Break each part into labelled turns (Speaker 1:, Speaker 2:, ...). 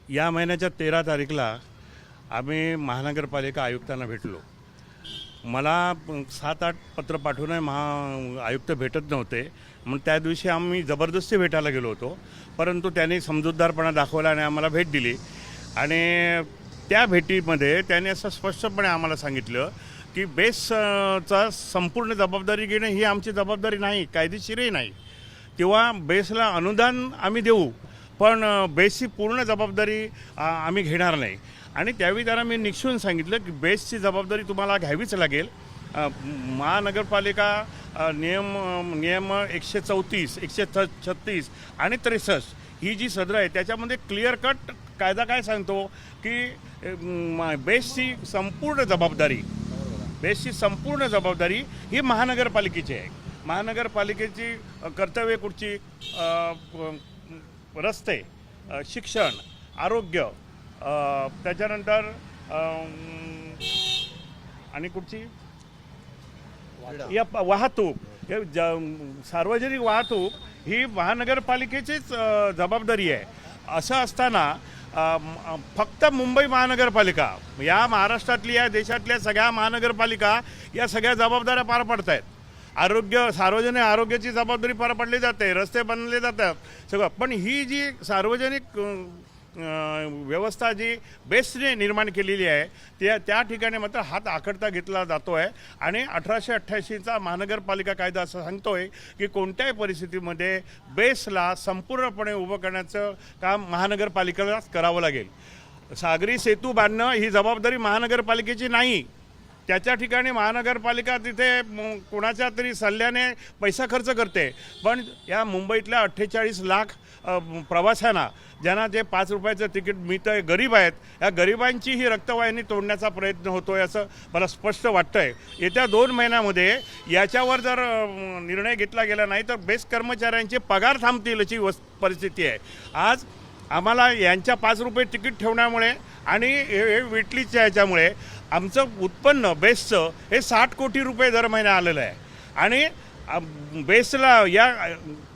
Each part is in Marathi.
Speaker 1: या महिन्याच्या 13 तारीखला आम्ही महानगरपालिका आयुक्तांना भेटलो. मला 7-8 पत्र पाठवूनही आयुक्त भेटत नव्हते. मग त्या दिवशी आम्ही जबरदस्ती भेटायला गेलो होतो, परंतु त्यांनी समजूतदारपणा दाखवला आणि आम्हाला भेट दिली. आणि त्या भेटीमध्ये त्यांनी असं स्पष्टपणे आम्हाला सांगितलं की बेसचा संपूर्ण जबाबदारी घेणं ही आमची जबाबदारी नाही, कायदेशीरही नाही. किंवा बेसला अनुदान आम्ही देऊ, पण बेसची पूर्ण जबाबदारी आम्ही घेणार नाही. आणि त्यावेळी त्यांना मी निक्षून सांगितलं की बेसची जबाबदारी तुम्हाला घ्यावीच लागेल. महानगरपालिका नियम 134, 136 आणि 63 ही जी सदर आहे त्याच्यामध्ये क्लिअर कट कायदा काय सांगतो की बेसची संपूर्ण जबाबदारी ही महानगरपालिकेची आहे. महानगरपालिकेची कर्तव्य कुठची? रस्ते, शिक्षण, आरोग्य, त्याच्यानंतर आणि कुठची या वाहतूक, हे सार्वजनिक वाहतूक ही महानगरपालिकेचीच जबाबदारी आहे. असं असताना फक्त मुंबई महानगरपालिका, या महाराष्ट्रातली, या देशातल्या सगळ्या महानगरपालिका या सगळ्या जबाबदाऱ्या पार पडत आहेत. सार्वजनिक आरोग्याची जबाबदारी पार पडली जाते, रस्ते बनले जातात सगळं. पण ही जी सार्वजनिक व्यवस्था जी बेसने निर्माण केलेली आहे त्या ठिकाणी मात्र हात आखडता घेतला जातो आहे. आणि 1888चा महानगरपालिका कायदा असं सांगतो आहे की कोणत्याही परिस्थितीमध्ये बेसला संपूर्णपणे उभं करण्याचं काम महानगरपालिकेलाच करावं लागेल. सागरी सेतू बांधणं ही जबाबदारी महानगरपालिकेची नाही. त्याच्या ठिकाणी महानगरपालिका तिथे कोणाच्या तरी सल्ल्याने पैसा खर्च करते. पण या मुंबईतल्या 48 लाख प्रवाशांना, ज्यांना जे 5 रुपयाचं तिकीट मिळतं आहे, गरीब आहेत, या गरिबांची ही रक्तवाहिनी तोडण्याचा प्रयत्न होतो आहे असं मला स्पष्ट वाटतं आहे. येत्या 2 महिन्यामध्ये याच्यावर जर निर्णय घेतला गेला नाही तर बेस्ट कर्मचाऱ्यांचे पगार थांबतील अशी परिस्थिती आहे. आज आम्हाला यांच्या 5 रुपये तिकीट ठेवण्यामुळे आणि हे वेटलीच्या ह्याच्यामुळे आमचं उत्पन्न बेसचं हे 60 कोटी रुपये दर महिना आलेलं आहे. आणि बेसला या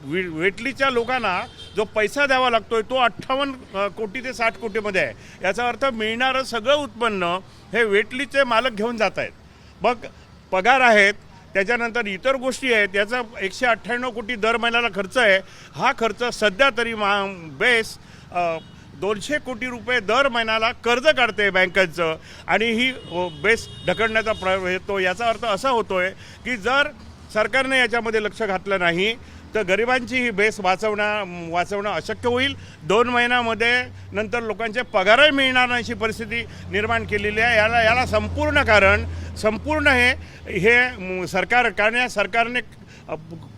Speaker 1: वेटलीच्या लोकांना जो पैसा द्यावा लागतो आहे तो 58 कोटी ते 60 कोटीमध्ये आहे. याचा अर्थ मिळणारं सगळं उत्पन्न हे वेटलीचे मालक घेऊन जात आहेत. मग पगार आहेत, त्याच्यानंतर इतर गोष्टी आहेत, याचा 198 कोटी दर महिन्याला खर्च आहे. हा खर्च सध्या तरी बेस 200 कोटी रुपये दर महिन्याला कर्ज काढते बँकांचं आणि ही बेस ढकलण्याचा प्रयत्न येतो. याचा अर्थ असा होतो आहे की जर सरकारने याच्यामध्ये लक्ष घातलं नाही तर गरिबांची ही बेस वाचवणं अशक्य होईल. 2 महिन्यामध्ये नंतर लोकांचे पगारही मिळणार नाही अशी परिस्थिती निर्माण केलेली आहे. याला संपूर्ण हे सरकारने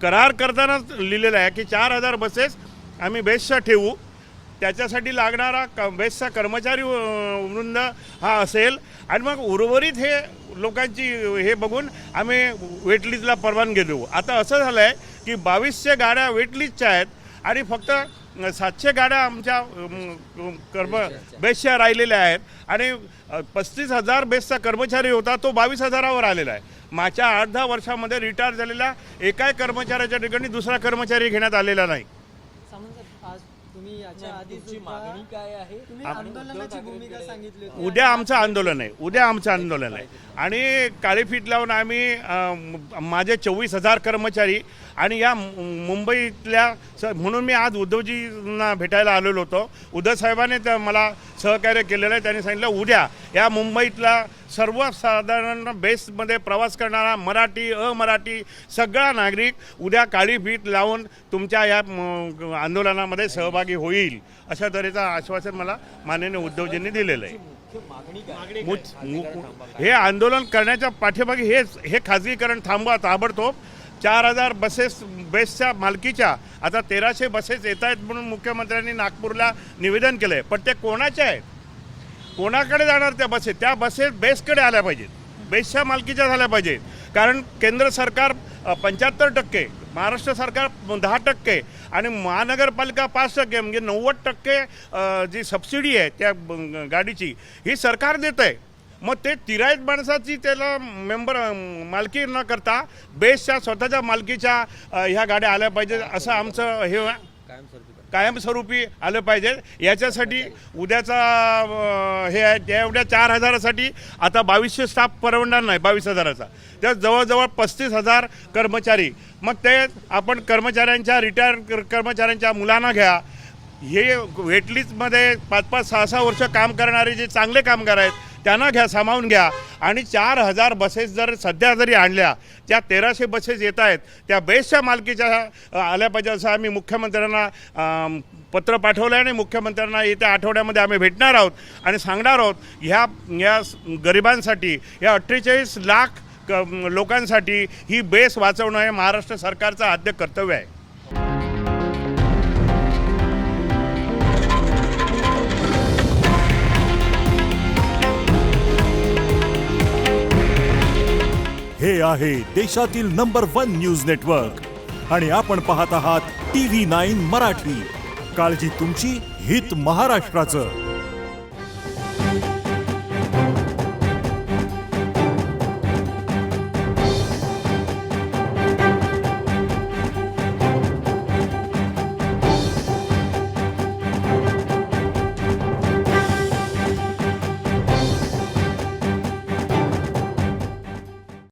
Speaker 1: करार करतानाच लिहिलेलं आहे की 4000 बसेस आम्ही बेसच्या ठेवू. त्याच्यासाठी लागणारा बेसचा कर्मचारी वृंद हा असेल आणि मग उर्वरित हे लोकांची हे बघून आम्ही वेटलिस्टला परवानगी देऊ. आता असं झालं आहे की 2200 गाड्या वेटलिस्टच्या आहेत आणि फक्त 700 गाड्या आमच्या बेसच्या राहिलेल्या आहेत. आणि 35,000 बेसचा कर्मचारी होता तो 22,000वर आलेला आहे. मागच्या 8-10 वर्षामध्ये रिटायर झालेल्या एकाही कर्मचाऱ्याच्या ठिकाणी दुसरा कर्मचारी घेण्यात आलेला नाही.
Speaker 2: मागणी काय आहे? तुम्ही आंदोलनाची भूमिका सांगितली होती.
Speaker 1: उद्या आमचं आंदोलन आहे आणि काळी फीत लावून आम्ही माझे 24,000 कर्मचारी आणि या मुंबईतल्या म्हणून मी आज उद्धवजींना भेटायला आलेलो होतो. उद्धव साहेबांनी मला सहकार्य केलेलं आहे. त्यांनी सांगितलं उद्या या मुंबईतला सर्वसाधारण बेसमध्ये प्रवास करणारा मराठी अमराठी सगळा नागरिक उद्या काळी फीत लावून तुमच्या या आंदोलनामध्ये सहभागी होईल अशा तऱ्हेचं आश्वासन मला माननीय उद्धवजींनी दिलेलं आहे. हे आंदोलन करण्याच्या पाठीमागे हे खाजगीकरण थांबवा ताबडतोब. 4000 बसेस बेसच्या मालकीच्या आता 1300 बसेस येत आहेत म्हणून मुख्यमंत्र्यांनी नागपूरला निवेदन केलं आहे. पण ते कोणाचे आहेत, कोणाकडे जाणार त्या बसेस? त्या बसेस बेसकडे आल्या पाहिजेत, बेसच्या मालकीच्या झाल्या पाहिजेत. कारण केंद्र सरकार 75%, महाराष्ट्र सरकार 10% आणि महानगरपालिका 5% म्हणजे 90% जी सबसिडी आहे त्या गाडीची ही सरकार देतं आहे. मग ते तिराईत माणसाची त्याला मालकी न करता बेसच्या स्वतःच्या मालकीच्या ह्या गाड्या आल्या पाहिजे असं आमचं हे कायमस्वरूपी आलं पाहिजे. याच्यासाठी उद्याचा हे आहे त्या एवढ्या 4,000साठी आता 2200 स्टाफ परवडणार नाही 22,000चा. त्या जवळजवळ 35,000 कर्मचारी. मग ते आपण कर्मचाऱ्यांच्या रिटायर कर्मचाऱ्यांच्या मुलांना घ्या. हे वेटलिस्टमध्ये 5-5, 6-6 वर्ष काम करणारे जे चांगले कामगार आहेत त्यांना घ्या, सामावून घ्या. आणि 4,000 बसेस जर सध्या जरी आणल्या, त्या 1,300 बसेस येत आहेत त्या बेसच्या मालकीच्या आल्या पाहिजे असं आम्ही मुख्यमंत्र्यांना पत्र पाठवलं आहे. आणि मुख्यमंत्र्यांना येत्या आठवड्यामध्ये आम्ही भेटणार आहोत आणि सांगणार आहोत ह्या गरिबांसाठी, या 48 लाख लोकांसाठी ही बेस वाचवणं हे महाराष्ट्र सरकारचं आद्य कर्तव्य आहे.
Speaker 3: हे आहे देशातील नंबर 1 न्यूज नेटवर्क आणि आपण पाहत आहात TV9 मराठी. काळजी तुमची, हित महाराष्ट्राचं.